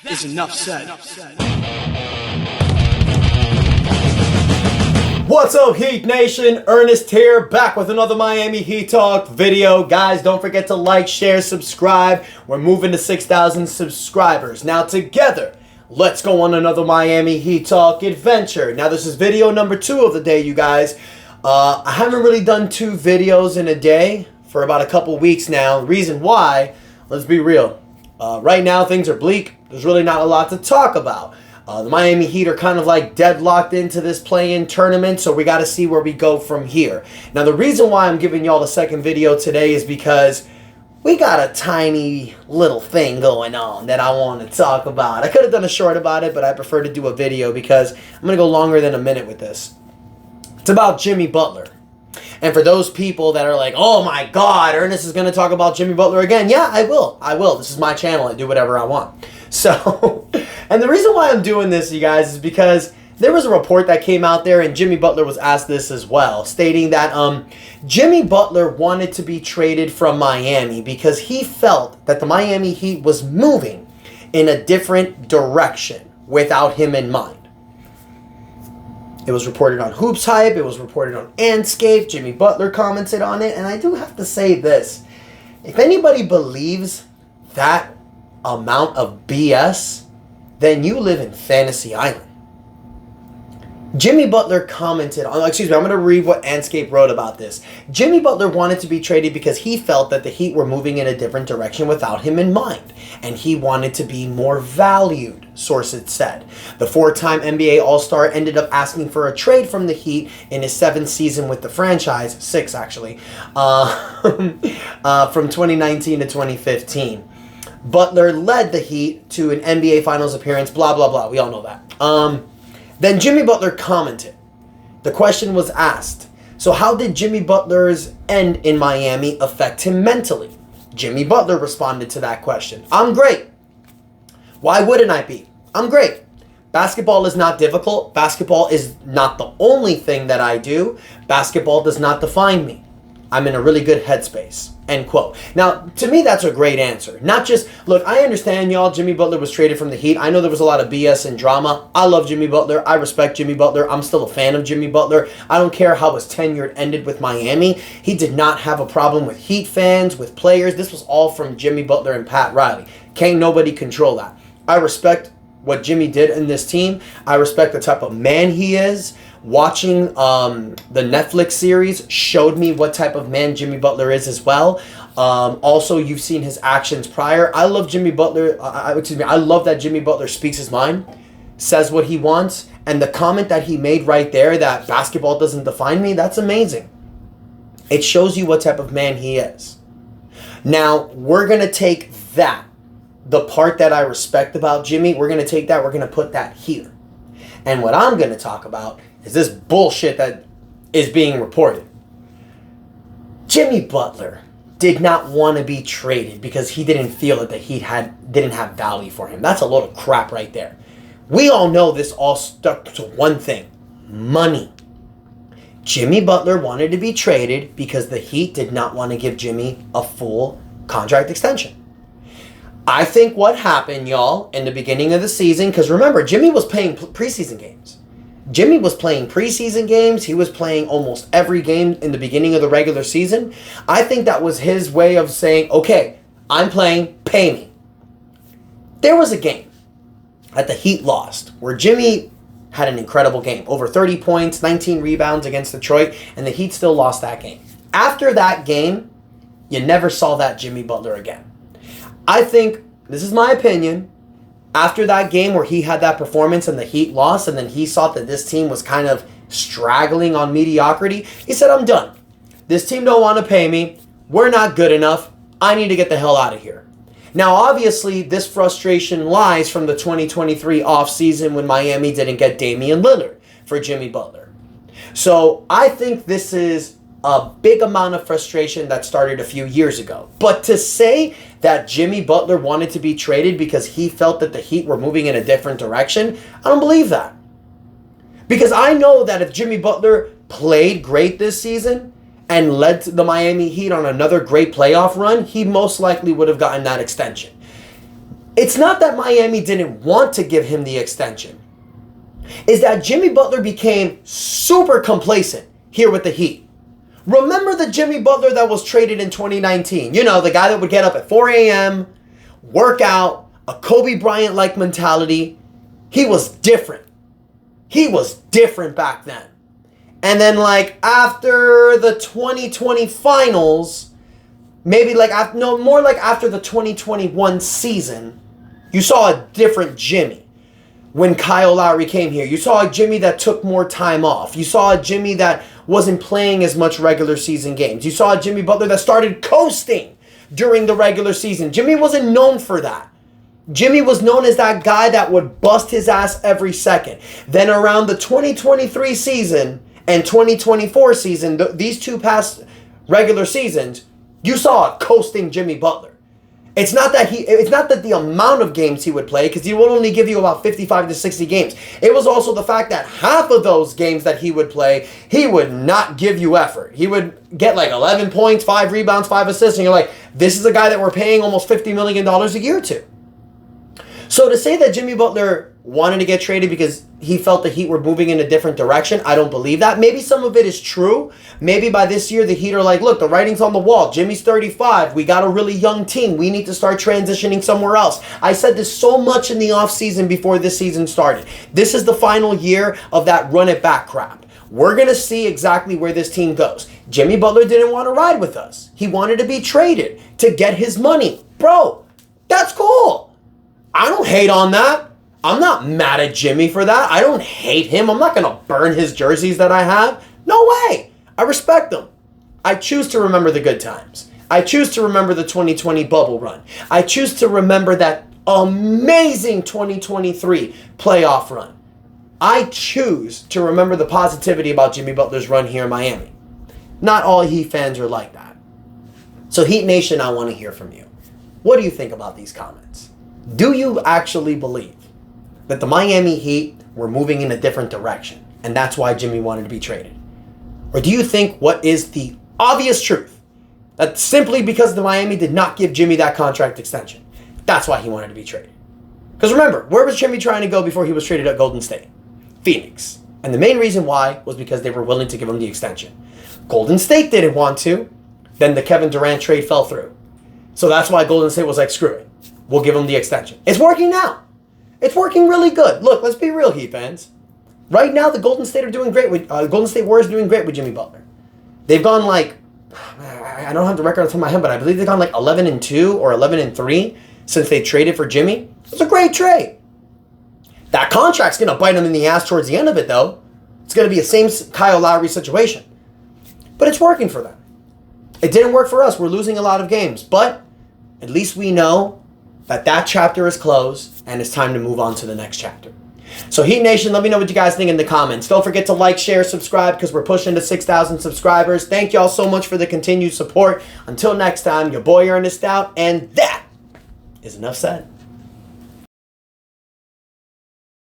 is enough said. What's up, Heat Nation? Ernest here, back with another Miami Heat Talk video. Guys, don't forget to like, share, subscribe. We're moving to 6,000 subscribers. Now together, let's go on another Miami Heat Talk adventure. Now this is video number 2 of the day, you guys. I haven't really done 2 videos in a day for about a couple weeks now. The reason why, let's be real. Right now, things are bleak. There's really not a lot to talk about. The Miami Heat are kind of like deadlocked into this play-in tournament, so we got to see where we go from here. Now, the reason why I'm giving y'all the second video today is because we got a tiny little thing going on that I want to talk about. I could have done a short about it, but I prefer to do a video because I'm going to go longer than a minute with this. It's about Jimmy Butler. And for those people that are like, oh my God, Ernest is going to talk about Jimmy Butler again. Yeah, I will. This is my channel. I do whatever I want. So, and the reason why I'm doing this, you guys, is because there was a report that came out there, and Jimmy Butler was asked this as well, stating that Jimmy Butler wanted to be traded from Miami because he felt that the Miami Heat was moving in a different direction without him in mind. It was reported on Hoops Hype. It was reported on Anscape. Jimmy Butler commented on it. And I do have to say this. If anybody believes that amount of BS, then you live in Fantasy Island. Jimmy Butler commented on, I'm going to read what Anscape wrote about this. Jimmy Butler wanted to be traded because he felt that the Heat were moving in a different direction without him in mind. And he wanted to be more valued, sources said. The 4-time NBA All-Star ended up asking for a trade from the Heat in his 7th season with the franchise, 6 actually, from 2019 to 2015. Butler led the Heat to an NBA Finals appearance, blah, blah, blah. We all know that. Then Jimmy Butler commented. The question was asked, so how did Jimmy Butler's end in Miami affect him mentally? Jimmy Butler responded to that question. I'm great. Why wouldn't I be? I'm great. Basketball is not difficult. Basketball is not the only thing that I do. Basketball does not define me. I'm in a really good headspace. End quote. Now, to me, that's a great answer. Not just, look, I understand, y'all, Jimmy Butler was traded from the Heat. I know there was a lot of BS and drama. I love Jimmy Butler. I respect Jimmy Butler. I'm still a fan of Jimmy Butler. I don't care how his tenure ended with Miami. He did not have a problem with Heat fans, with players. This was all from Jimmy Butler and Pat Riley. Can't nobody control that. I respect what Jimmy did in this team. I respect the type of man he is. Watching the Netflix series showed me what type of man Jimmy Butler is as well. Also, you've seen his actions prior. I love Jimmy Butler. I love that Jimmy Butler speaks his mind, says what he wants, and the comment that he made right there that basketball doesn't define me, that's amazing. It shows you what type of man he is. Now, we're going to take that, the part that I respect about Jimmy, we're going to take that, we're going to put that here. And what I'm going to talk about is this bullshit that is being reported. Jimmy Butler did not want to be traded because he didn't feel that the Heat didn't have value for him. That's a load of crap right there. We all know this all stuck to one thing: money. Jimmy Butler wanted to be traded because the Heat did not want to give Jimmy a full contract extension. I think what happened, y'all, in the beginning of the season, because remember, Jimmy was playing preseason games. Jimmy was playing preseason games. He was playing almost every game in the beginning of the regular season. I think that was his way of saying, okay, I'm playing, pay me. There was a game that the Heat lost where Jimmy had an incredible game. Over 30 points, 19 rebounds against Detroit, and the Heat still lost that game. After that game, you never saw that Jimmy Butler again. I think, this is my opinion, after that game where he had that performance and the Heat lost, and then he saw that this team was kind of straggling on mediocrity, he said, I'm done. This team don't want to pay me. We're not good enough. I need to get the hell out of here. Now, obviously, this frustration lies from the 2023 offseason when Miami didn't get Damian Lillard for Jimmy Butler. So I think this is a big amount of frustration that started a few years ago. But to say that Jimmy Butler wanted to be traded because he felt that the Heat were moving in a different direction, I don't believe that. Because I know that if Jimmy Butler played great this season and led the Miami Heat on another great playoff run, he most likely would have gotten that extension. It's not that Miami didn't want to give him the extension. Is that Jimmy Butler became super complacent here with the Heat. Remember the Jimmy Butler that was traded in 2019? You know, the guy that would get up at 4 a.m., work out, a Kobe Bryant-like mentality. He was different. He was different back then. And then like after the 2020 finals, maybe like more like after the 2021 season, you saw a different Jimmy. When Kyle Lowry came here, you saw a Jimmy that took more time off. You saw a Jimmy that wasn't playing as much regular season games. You saw a Jimmy Butler that started coasting during the regular season. Jimmy wasn't known for that. Jimmy was known as that guy that would bust his ass every second. Then around the 2023 season and 2024 season, these two past regular seasons, you saw a coasting Jimmy Butler. It's not that the amount of games he would play, because he will only give you about 55 to 60 games. It was also the fact that half of those games that he would play, he would not give you effort. He would get like 11 points, 5 rebounds, 5 assists, and you're like, this is a guy that we're paying almost $50 million a year to. So to say that Jimmy Butler wanted to get traded because he felt the Heat were moving in a different direction, I don't believe that. Maybe some of it is true. Maybe by this year the Heat are like, look, the writing's on the wall. Jimmy's 35. We got a really young team. We need to start transitioning somewhere else. I said this so much in the offseason before this season started. This is the final year of that run it back crap. We're going to see exactly where this team goes. Jimmy Butler didn't want to ride with us. He wanted to be traded to get his money. Bro, that's cool. I don't hate on that. I'm not mad at Jimmy for that. I don't hate him. I'm not going to burn his jerseys that I have. No way. I respect them. I choose to remember the good times. I choose to remember the 2020 bubble run. I choose to remember that amazing 2023 playoff run. I choose to remember the positivity about Jimmy Butler's run here in Miami. Not all Heat fans are like that. So Heat Nation, I want to hear from you. What do you think about these comments? Do you actually believe that the Miami Heat were moving in a different direction and that's why Jimmy wanted to be traded? Or do you think what is the obvious truth, that simply because the Miami did not give Jimmy that contract extension, that's why he wanted to be traded? Because remember, where was Jimmy trying to go before he was traded at Golden State? Phoenix. And the main reason why was because they were willing to give him the extension. Golden State didn't want to. Then the Kevin Durant trade fell through. So that's why Golden State was like, screw it. We'll give him the extension. It's working now. It's working really good. Look, let's be real, Heat fans. Right now, the Golden State Warriors are doing great with Jimmy Butler. They've gone like, I don't have the record on the top of my head, but I believe they've gone like 11-2 or 11-3 since they traded for Jimmy. It's a great trade. That contract's going to bite them in the ass towards the end of it, though. It's going to be the same Kyle Lowry situation. But it's working for them. It didn't work for us. We're losing a lot of games. But at least we know that chapter is closed and it's time to move on to the next chapter. So Heat Nation, let me know what you guys think in the comments. Don't forget to like, share, subscribe because we're pushing to 6,000 subscribers. Thank y'all so much for the continued support. Until next time, your boy Ernest out, and that is enough said.